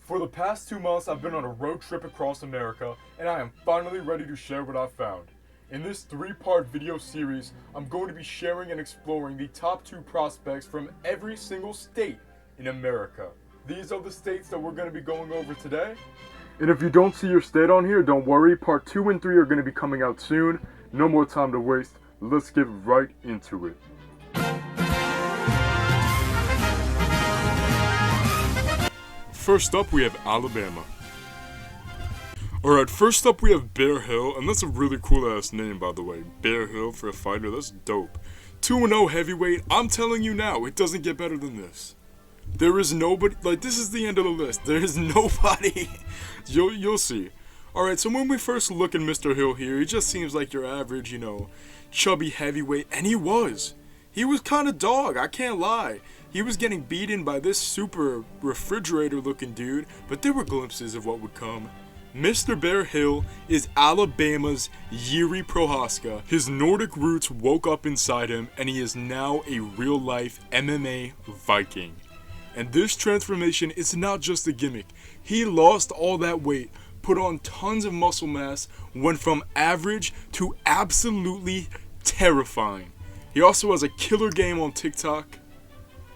For the past 2 months, I've been on a road trip across America, and I am finally ready to share what I've found. In this 3-part video series, I'm going to be sharing and exploring the top 2 prospects from every single state in America. These are the states that we're going to be going over today. And if you don't see your state on here, don't worry, part 2 and 3 are going to be coming out soon. No more time to waste, let's get right into it. First up, we have Alabama. Alright, first up we have Bear Hill, and that's a really cool ass name, by the way. Bear Hill for a fighter, that's dope. 2-0 heavyweight, I'm telling you now, it doesn't get better than this. There is nobody, like, this is the end of the list. There is nobody. You'll see. Alright, so when we first look at Mr. Hill here, he just seems like your average, chubby heavyweight, and he was. He was kind of dog, I can't lie. He was getting beaten by this super refrigerator looking dude, but there were glimpses of what would come. Mr. Bear Hill is Alabama's Yuri Prohaska. His Nordic roots woke up inside him, and he is now a real-life MMA Viking. And this transformation is not just a gimmick. He lost all that weight, put on tons of muscle mass, went from average to absolutely terrifying. He also has a killer game on TikTok.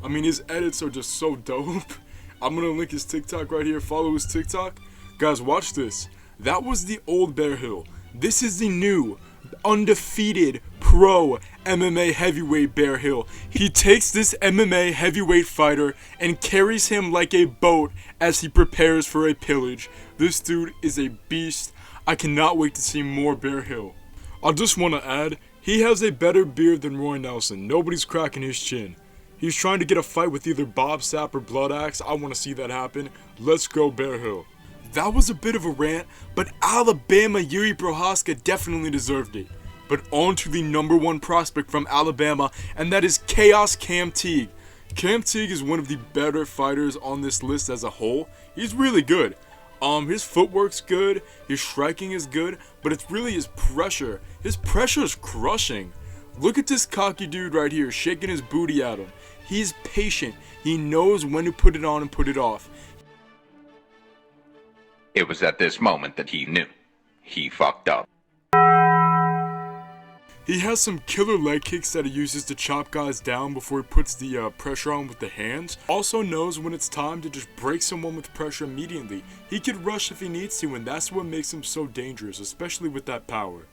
I mean, his edits are just so dope. I'm gonna link his TikTok right here. Follow his TikTok. Guys, watch this. That was the old Bear Hill. This is the new, undefeated, pro MMA heavyweight Bear Hill. He takes this MMA heavyweight fighter and carries him like a boat as he prepares for a pillage. This dude is a beast. I cannot wait to see more Bear Hill. I just want to add, he has a better beard than Roy Nelson. Nobody's cracking his chin. He's trying to get a fight with either Bob Sapp or Blood Axe. I want to see that happen. Let's go Bear Hill. That was a bit of a rant, but Alabama Yuri Prohaska definitely deserved it. But on to the number 1 prospect from Alabama, and that is Chaos Cam Teague. Cam Teague is one of the better fighters on this list as a whole. He's really good. His footwork's good, his striking is good, but it's really his pressure. His pressure is crushing. Look at this cocky dude right here, shaking his booty at him. He's patient. He knows when to put it on and put it off. It was at this moment that he knew. He fucked up. He has some killer leg kicks that he uses to chop guys down before he puts the pressure on with the hands. Also knows when it's time to just break someone with pressure immediately. He could rush if he needs to, and that's what makes him so dangerous, especially with that power.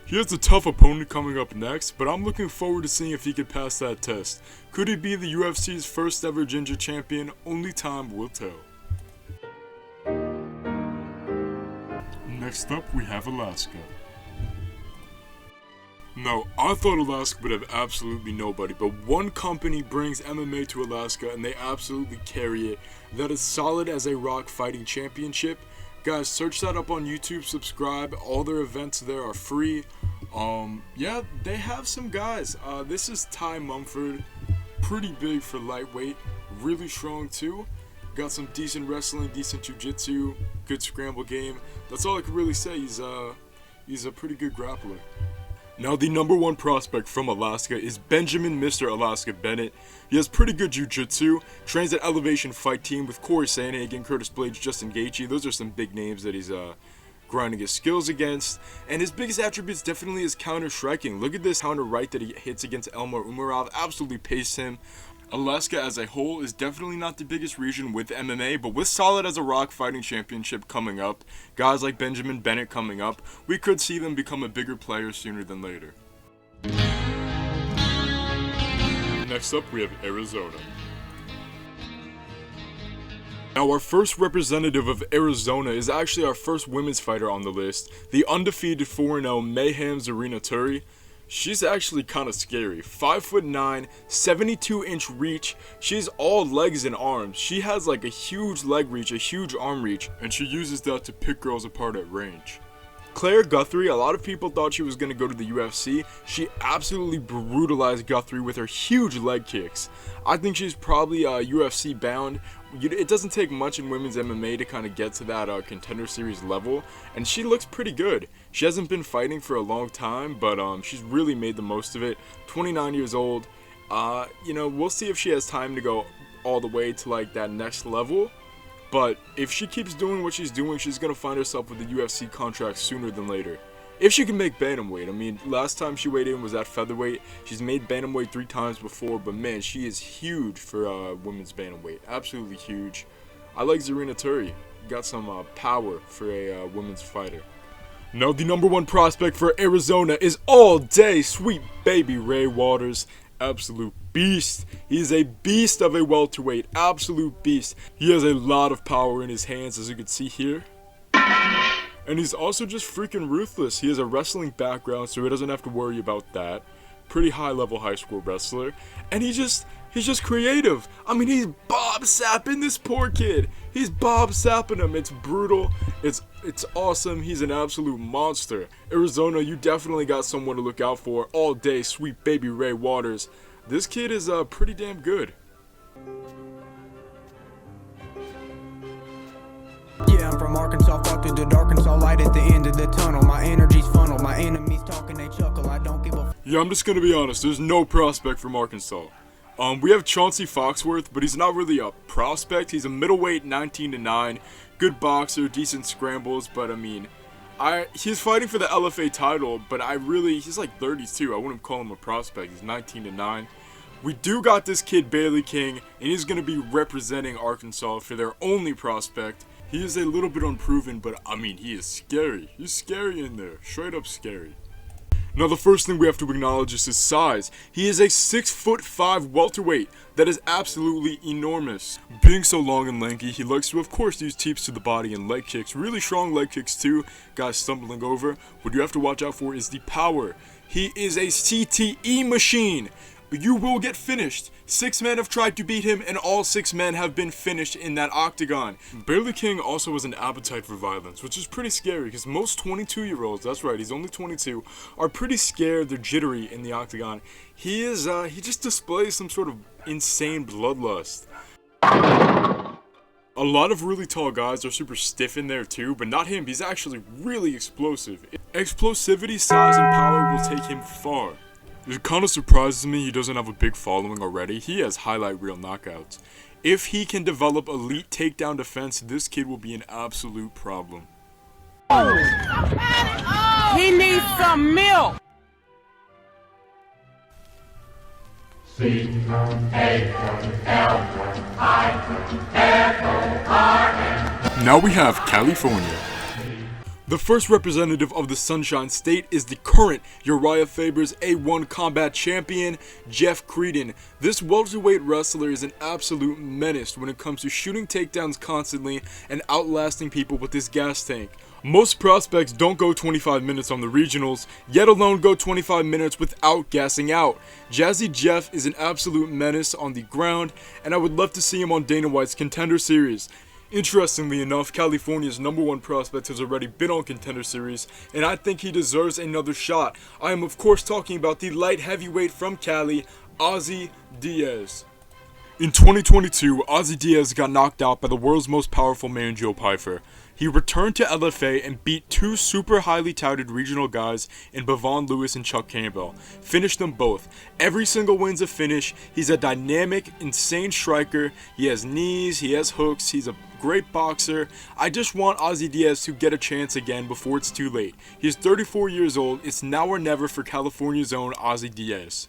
He has a tough opponent coming up next, but I'm looking forward to seeing if he can pass that test. Could he be the UFC's first ever ginger champion? Only time will tell. Next up, we have Alaska. No, I thought Alaska would have absolutely nobody, but one company brings MMA to Alaska and they absolutely carry it. That is Solid as a Rock Fighting Championship. Guys, search that up on YouTube, subscribe. All their events there are free. Yeah, they have some guys. This is Ty Mumford. Pretty big for lightweight. Really strong too. Got some decent wrestling, decent jiu-jitsu, good scramble game. That's all I can really say. He's a pretty good grappler. Now the number 1 prospect from Alaska is Benjamin Mr. Alaska Bennett. He has pretty good jiu-jitsu, trains at Elevation Fight Team with Corey Sandhagen, Curtis Blades, Justin Gaethje. Those are some big names that he's grinding his skills against. And his biggest attributes definitely is counter-striking. Look at this counter right that he hits against Elmar Umarov. Absolutely paced him. Alaska as a whole is definitely not the biggest region with MMA, but with Solid as a Rock Fighting Championship coming up, guys like Benjamin Bennett coming up, we could see them become a bigger player sooner than later. Next up, we have Arizona. Now our first representative of Arizona is actually our first women's fighter on the list, the undefeated 4-0 Mayhem Zarina Turi. She's actually kind of scary. 5'9", 72-inch reach. She's all legs and arms. She has like a huge leg reach, a huge arm reach, and she uses that to pick girls apart at range. Claire Guthrie, a lot of people thought she was going to go to the UFC. She absolutely brutalized Guthrie with her huge leg kicks. I think she's probably UFC bound. It doesn't take much in women's MMA to kind of get to that contender series level, and she looks pretty good. She hasn't been fighting for a long time, but she's really made the most of it. 29 years old. We'll see if she has time to go all the way to like that next level. But if she keeps doing what she's doing, she's gonna find herself with a UFC contract sooner than later. If she can make bantamweight. I mean, last time she weighed in was at featherweight. She's made bantamweight 3 times before, but man, she is huge for women's bantamweight. Absolutely huge. I like Zarina Turi. Got some power for a women's fighter. Now, the number 1 prospect for Arizona is all day sweet baby Ray Waters. Absolute beast. He is a beast of a welterweight. Absolute beast. He has a lot of power in his hands, as you can see here. And he's also just freaking ruthless. He has a wrestling background, so he doesn't have to worry about that. Pretty high level high school wrestler. And he's just creative. I mean, he's Bob Sapping this poor kid. He's Bob Sapping him. It's brutal. It's awesome. He's an absolute monster. Arizona, you definitely got someone to look out for all day. Sweet baby Ray Waters. This kid is pretty damn good. Yeah, I'm from Arkansas, fuck through the dark and saw light at the end of the tunnel. My energy's funneled, my enemies talking, they chuckle, I don't give a Yeah, I'm just gonna be honest, there's no prospect from Arkansas. We have Chauncey Foxworth, but he's not really a prospect. He's a middleweight, 19-9, good boxer, decent scrambles, but I mean, he's fighting for the LFA title, but he's like 32, I wouldn't call him a prospect, he's 19-9. We do got this kid, Bailey King, and he's gonna be representing Arkansas for their only prospect. He is a little bit unproven, but I mean, he is scary. He's scary in there. Straight up scary. Now, the first thing we have to acknowledge is his size. He is a 6'5" welterweight. That is absolutely enormous. Being so long and lanky, he likes to, of course, use teeps to the body and leg kicks. Really strong leg kicks, too. Guys stumbling over. What you have to watch out for is the power. He is a CTE machine. You will get finished. 6 men have tried to beat him, and all 6 men have been finished in that octagon. Bailey King also has an appetite for violence, which is pretty scary, because most 22-year-olds, that's right, he's only 22, are pretty scared, they're jittery in the octagon. He just displays some sort of insane bloodlust. A lot of really tall guys are super stiff in there too, but not him, he's actually really explosive. Explosivity, size, and power will take him far. It kind of surprises me he doesn't have a big following already. He has highlight reel knockouts. If he can develop elite takedown defense, this kid will be an absolute problem. He needs some milk. Now we have California. The first representative of the Sunshine State is the current Uriah Faber's A1 combat champion, Jeff Creedon. This welterweight wrestler is an absolute menace when it comes to shooting takedowns constantly and outlasting people with his gas tank. Most prospects don't go 25 minutes on the regionals, yet alone go 25 minutes without gassing out. Jazzy Jeff is an absolute menace on the ground, and I would love to see him on Dana White's Contender Series. Interestingly enough, California's number 1 prospect has already been on Contender Series, and I think he deserves another shot. I am of course talking about the light heavyweight from Cali, Ozzy Diaz. In 2022, Ozzy Diaz got knocked out by the world's most powerful man, Joe Pyfer. He returned to LFA and beat 2 super highly touted regional guys in Bevon Lewis and Chuck Campbell. Finished them both. Every single win's a finish. He's a dynamic, insane striker. He has knees, he has hooks, he's a great boxer. I just want Ozzy Diaz to get a chance again before it's too late. He's 34 years old. It's now or never for California's own Ozzy Diaz.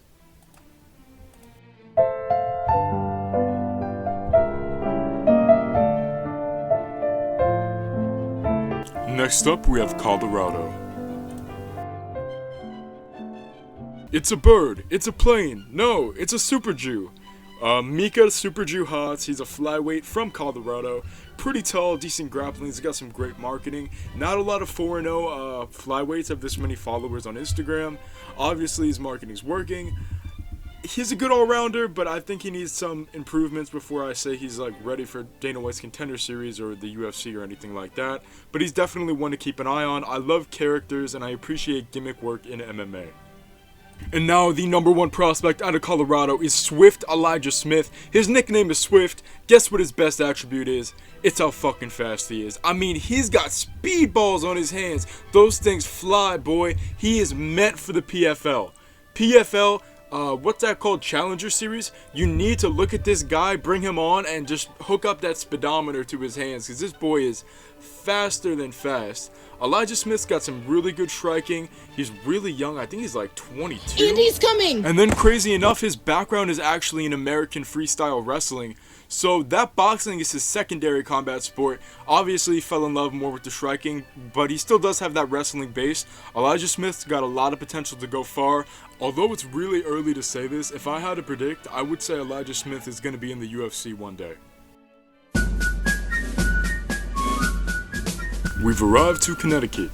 Next up, we have Colorado. It's a bird. It's a plane. No, it's a Super Jew. Mika Super Jew Haas. He's a flyweight from Colorado. Pretty tall, decent grappling. He's got some great marketing. Not a lot of 4-0 flyweights have this many followers on Instagram. Obviously, his marketing's working. He's a good all-rounder, but I think he needs some improvements before I say he's like ready for Dana White's Contender Series or the UFC or anything like that. But he's definitely one to keep an eye on. I love characters and I appreciate gimmick work in MMA. And now the number 1 prospect out of Colorado is Swift Elijah Smith. His nickname is Swift. Guess what his best attribute is? It's how fucking fast he is. I mean, he's got speedballs on his hands. Those things fly, boy. He is meant for the PFL. PFL, what's that called, Challenger Series, you need to look at this guy, bring him on, and just hook up that speedometer to his hands, because this boy is faster than fast. Elijah Smith's got some really good striking. He's really young. I think he's like 22. Andy's coming! And then, crazy enough, his background is actually in American freestyle wrestling. So that boxing is his secondary combat sport. Obviously, he fell in love more with the striking, but he still does have that wrestling base. Elijah Smith's got a lot of potential to go far. Although it's really early to say this, if I had to predict, I would say Elijah Smith is going to be in the UFC one day. We've arrived to Connecticut.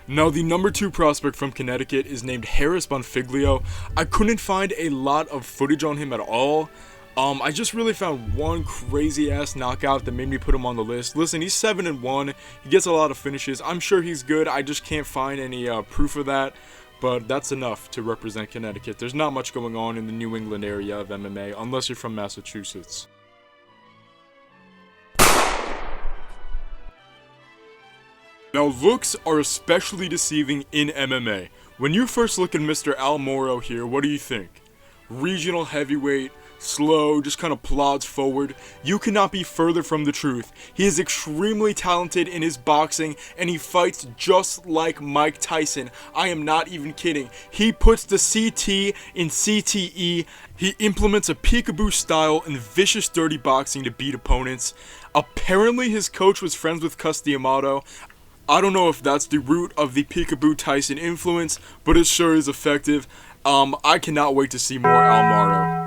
Now, the number 2 prospect from Connecticut is named Harris Bonfiglio. I couldn't find a lot of footage on him at all. I just really found one crazy ass knockout that made me put him on the list. Listen, he's 7-1. He gets a lot of finishes. I'm sure he's good. I just can't find any proof of that. But that's enough to represent Connecticut. There's not much going on in the New England area of MMA unless you're from Massachusetts. Now, looks are especially deceiving in MMA. When you first look at Mr. Al Moro here, what do you think? Regional heavyweight, slow, just kind of plods forward. You cannot be further from the truth. He is extremely talented in his boxing, and he fights just like Mike Tyson. I am not even kidding. He puts the CT in CTE. He implements a peekaboo style and vicious dirty boxing to beat opponents. Apparently his coach was friends with Cus D'Amato. I don't know if that's the root of the Peekaboo Tyson influence, but it sure is effective. I cannot wait to see more Al Moro.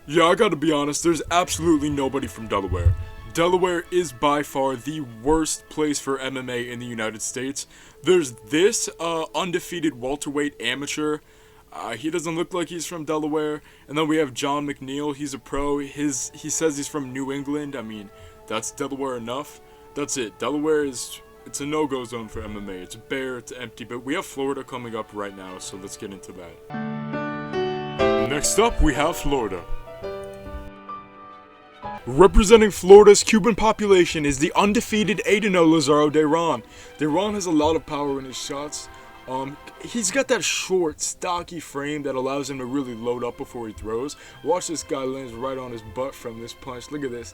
Yeah, I gotta be honest, there's absolutely nobody from Delaware. Delaware is by far the worst place for MMA in the United States. There's this undefeated welterweight amateur. He doesn't look like he's from Delaware. And then we have John McNeil. He's a pro. He says he's from New England. I mean, that's Delaware enough. That's it. Delaware it's a no-go zone for MMA. It's bare, it's empty. But we have Florida coming up right now, so let's get into that. Next up, we have Florida. Representing Florida's Cuban population is the undefeated 8-0 Lazaro Dayron. Dayron has a lot of power in his shots. He's got that short, stocky frame that allows him to really load up before he throws. Watch this guy lands right on his butt from this punch. Look at this.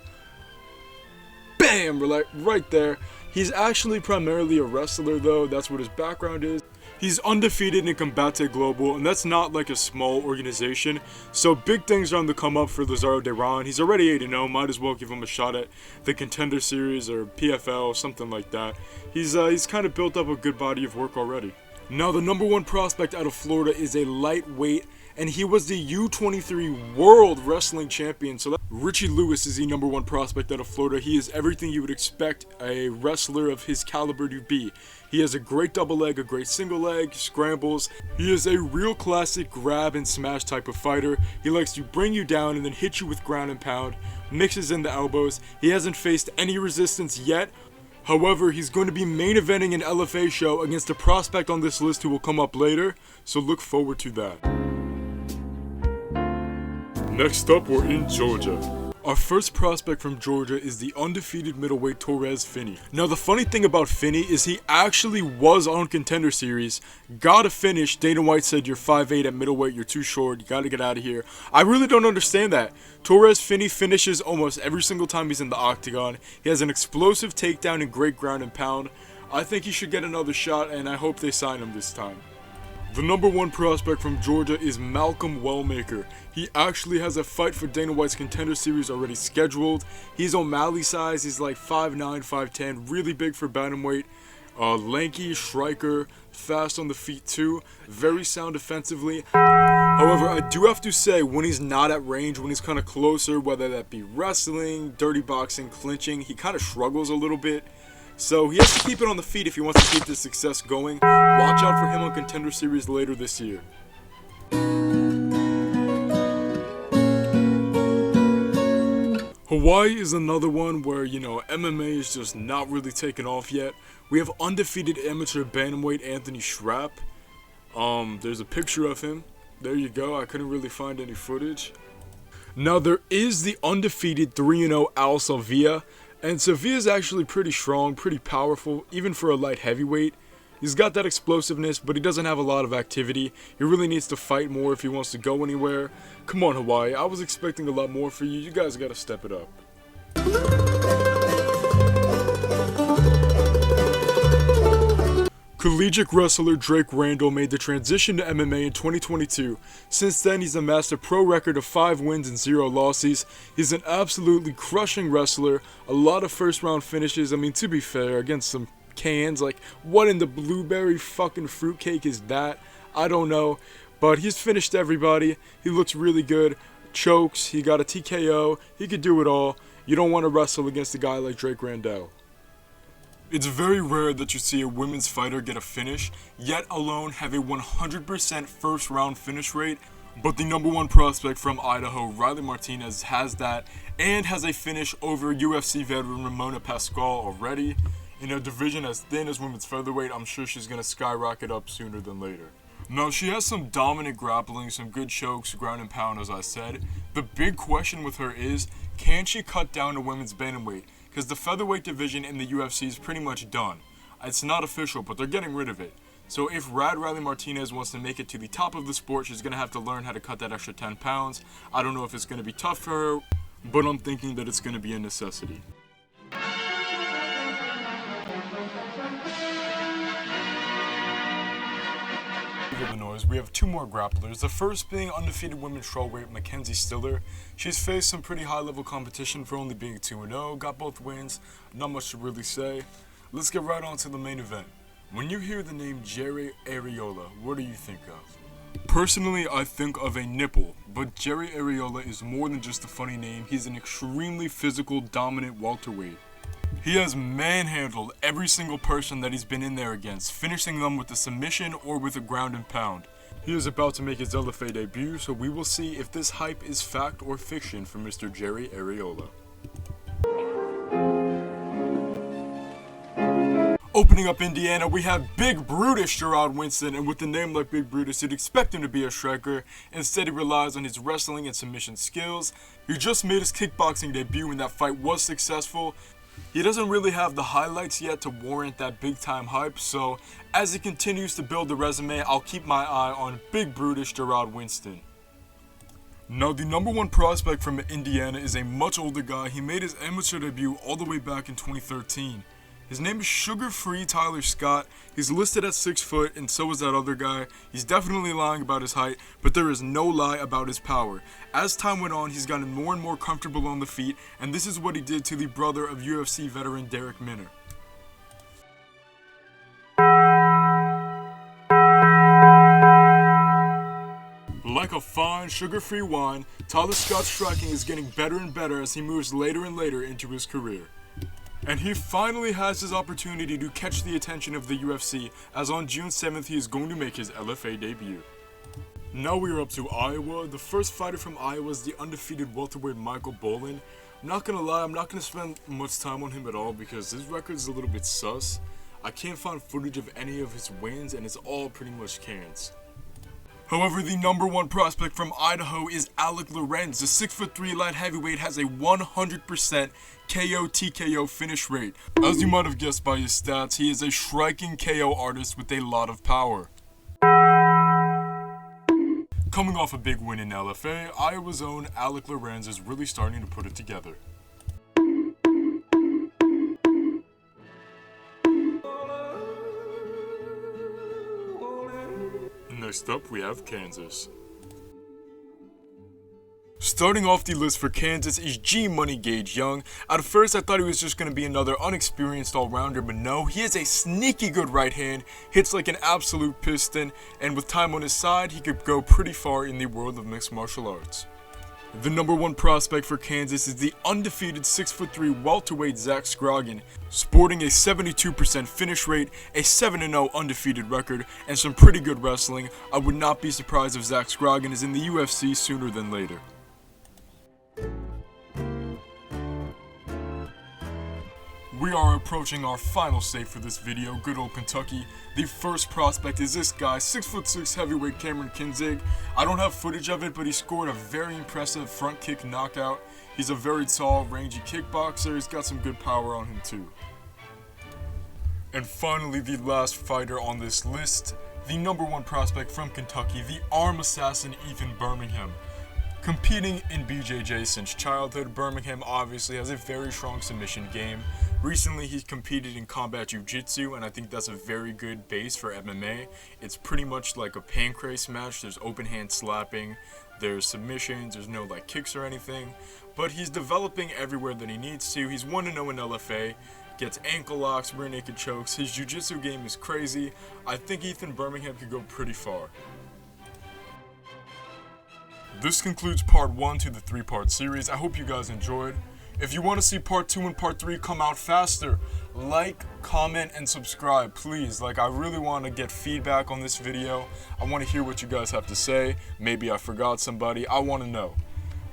Bam! Right there. He's actually primarily a wrestler though. That's what his background is. He's undefeated in Combate Global, and that's not like a small organization. So big things are on the come up for Lazaro Dayron. He's already 8-0. Might as well give him a shot at the Contender Series or PFL, something like that. He's kind of built up a good body of work already. Now, the number 1 prospect out of Florida is a lightweight, and he was the U23 World Wrestling Champion. So Richie Lewis is the number 1 prospect out of Florida. He is everything you would expect a wrestler of his caliber to be. He has a great double leg, a great single leg, scrambles. He is a real classic grab and smash type of fighter. He likes to bring you down and then hit you with ground and pound, mixes in the elbows. He hasn't faced any resistance yet. However, he's going to be main eventing an LFA show against a prospect on this list who will come up later, so look forward to that. Next up, we're in Georgia. Our first prospect from Georgia is the undefeated middleweight Torres Finney. Now, the funny thing about Finney is he actually was on Contender Series, got a finish. Dana White said, you're 5'8" at middleweight, you're too short, you gotta get out of here. I really don't understand that. Torres Finney finishes almost every single time he's in the octagon. He has an explosive takedown and great ground and pound. I think he should get another shot, and I hope they sign him this time. The number 1 prospect from Georgia is Malcolm Wellmaker. He actually has a fight for Dana White's Contender Series already scheduled. He's O'Malley size. He's like 5'9", 5'10", really big for bantamweight. Lanky, striker, fast on the feet too, very sound defensively. However, I do have to say, when he's not at range, when he's kind of closer, whether that be wrestling, dirty boxing, clinching, he kind of struggles a little bit. So he has to keep it on the feet if he wants to keep this success going. Watch out for him on Contender Series later this year. Hawaii is another one where, MMA is just not really taking off yet. We have undefeated amateur bantamweight Anthony Schrapp. There's a picture of him. There you go. I couldn't really find any footage. Now, there is the undefeated 3-0 Al Salvia. And Sofia's actually pretty strong, pretty powerful, even for a light heavyweight. He's got that explosiveness, but he doesn't have a lot of activity. He really needs to fight more if he wants to go anywhere. Come on, Hawaii, I was expecting a lot more for you. You guys gotta step it up. Collegiate wrestler Drake Randall made the transition to MMA in 2022. Since then, he's amassed a pro record of 5 wins and 0 losses. He's an absolutely crushing wrestler, a lot of first round finishes. I mean, to be fair, against some cans, like, what in the blueberry fucking fruitcake is that? I don't know, but he's finished everybody. He looks really good. Chokes, he got a TKO, he could do it all. You don't want to wrestle against a guy like Drake Randall. It's very rare that you see a women's fighter get a finish, yet alone have a 100% first round finish rate, but the number 1 prospect from Idaho, Riley Martinez, has that, and has a finish over UFC veteran Ramona Pascal already. In a division as thin as women's featherweight, I'm sure she's going to skyrocket up sooner than later. Now, she has some dominant grappling, some good chokes, ground and pound, as I said. The big question with her is, can she cut down to women's bantamweight? Because the featherweight division in the UFC is pretty much done. It's not official, but they're getting rid of it. So if Riley Martinez wants to make it to the top of the sport, she's going to have to learn how to cut that extra 10 pounds. I don't know if it's going to be tough for her, but I'm thinking that it's going to be a necessity. Illinois, we have 2 more grapplers, the first being undefeated women's strawweight Mackenzie Stiller. She's faced some pretty high-level competition for only being 2-0, got both wins, not much to really say. Let's get right on to the main event. When you hear the name Jerry Arreola, what do you think of? Personally, I think of a nipple, but Jerry Arreola is more than just a funny name. He's an extremely physical, dominant welterweight. He has manhandled every single person that he's been in there against, finishing them with a submission or with a ground and pound. He is about to make his LFA debut, so we will see if this hype is fact or fiction for Mr. Jerry Arreola. Opening up Indiana, we have Big Brutus Gerard Winston, and with a name like Big Brutus, you'd expect him to be a striker. Instead, he relies on his wrestling and submission skills. He just made his kickboxing debut, and that fight was successful. He doesn't really have the highlights yet to warrant that big time hype, so as he continues to build the resume, I'll keep my eye on Big Brutus Gerard Winston. Now, the number 1 prospect from Indiana is a much older guy. He made his amateur debut all the way back in 2013. His name is Sugar-Free Tyler Scott. He's listed at 6 foot, and so is that other guy. He's definitely lying about his height, but there is no lie about his power. As time went on, he's gotten more and more comfortable on the feet, and this is what he did to the brother of UFC veteran Derek Minner. Like a fine, sugar-free wine, Tyler Scott's striking is getting better and better as he moves later and later into his career. And he finally has his opportunity to catch the attention of the UFC, as on June 7th he is going to make his LFA debut. Now we are up to Iowa. The first fighter from Iowa is the undefeated welterweight Michael Bolin. I'm not gonna lie, I'm not gonna spend much time on him at all because his record is a little bit sus. I can't find footage of any of his wins, and it's all pretty much cans. However, the number 1 prospect from Idaho is Alec Lorenz. The 6'3" light heavyweight has a 100% KO TKO finish rate. As you might have guessed by his stats, he is a striking KO artist with a lot of power. Coming off a big win in LFA, Iowa's own Alec Lorenz is really starting to put it together. Next up, we have Kansas. Starting off the list for Kansas is G Money Gage Young. At first, I thought he was just going to be another unexperienced all-rounder, but no, he has a sneaky good right hand, hits like an absolute piston, and with time on his side, he could go pretty far in the world of mixed martial arts. The number 1 prospect for Kansas is the undefeated 6'3" welterweight Zach Scroggin, sporting a 72% finish rate, a 7-0 undefeated record, and some pretty good wrestling. I would not be surprised if Zach Scroggin is in the UFC sooner than later. We are approaching our final state for this video, good old Kentucky. The first prospect is this guy, 6'6" heavyweight Cameron Kinzig. I don't have footage of it, but he scored a very impressive front kick knockout. He's a very tall, rangy kickboxer. He's got some good power on him too. And finally, the last fighter on this list, the #1 prospect from Kentucky, the arm assassin Ethan Birmingham. Competing in BJJ since childhood, Birmingham obviously has a very strong submission game. Recently, he's competed in combat jiu-jitsu, and I think that's a very good base for MMA. It's pretty much like a pancrase match. There's open hand slapping, there's submissions, there's no like kicks or anything. But he's developing everywhere that he needs to. He's 1-0 in LFA, gets ankle locks, rear naked chokes. His jiu-jitsu game is crazy. I think Ethan Birmingham could go pretty far. This concludes part 1 to the 3-part series. I hope you guys enjoyed. If you want to see part 2 and part 3 come out faster, like, comment, and subscribe, please. Like, I really want to get feedback on this video. I want to hear what you guys have to say. Maybe I forgot somebody. I want to know.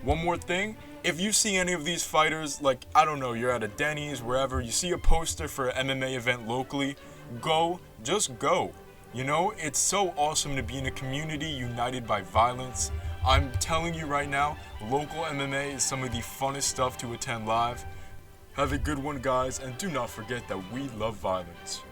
One more thing, if you see any of these fighters, like, I don't know, you're at a Denny's, wherever, you see a poster for an MMA event locally, go, just go. You know, it's so awesome to be in a community united by violence. I'm telling you right now, local MMA is some of the funnest stuff to attend live. Have a good one, guys, and do not forget that we love violence.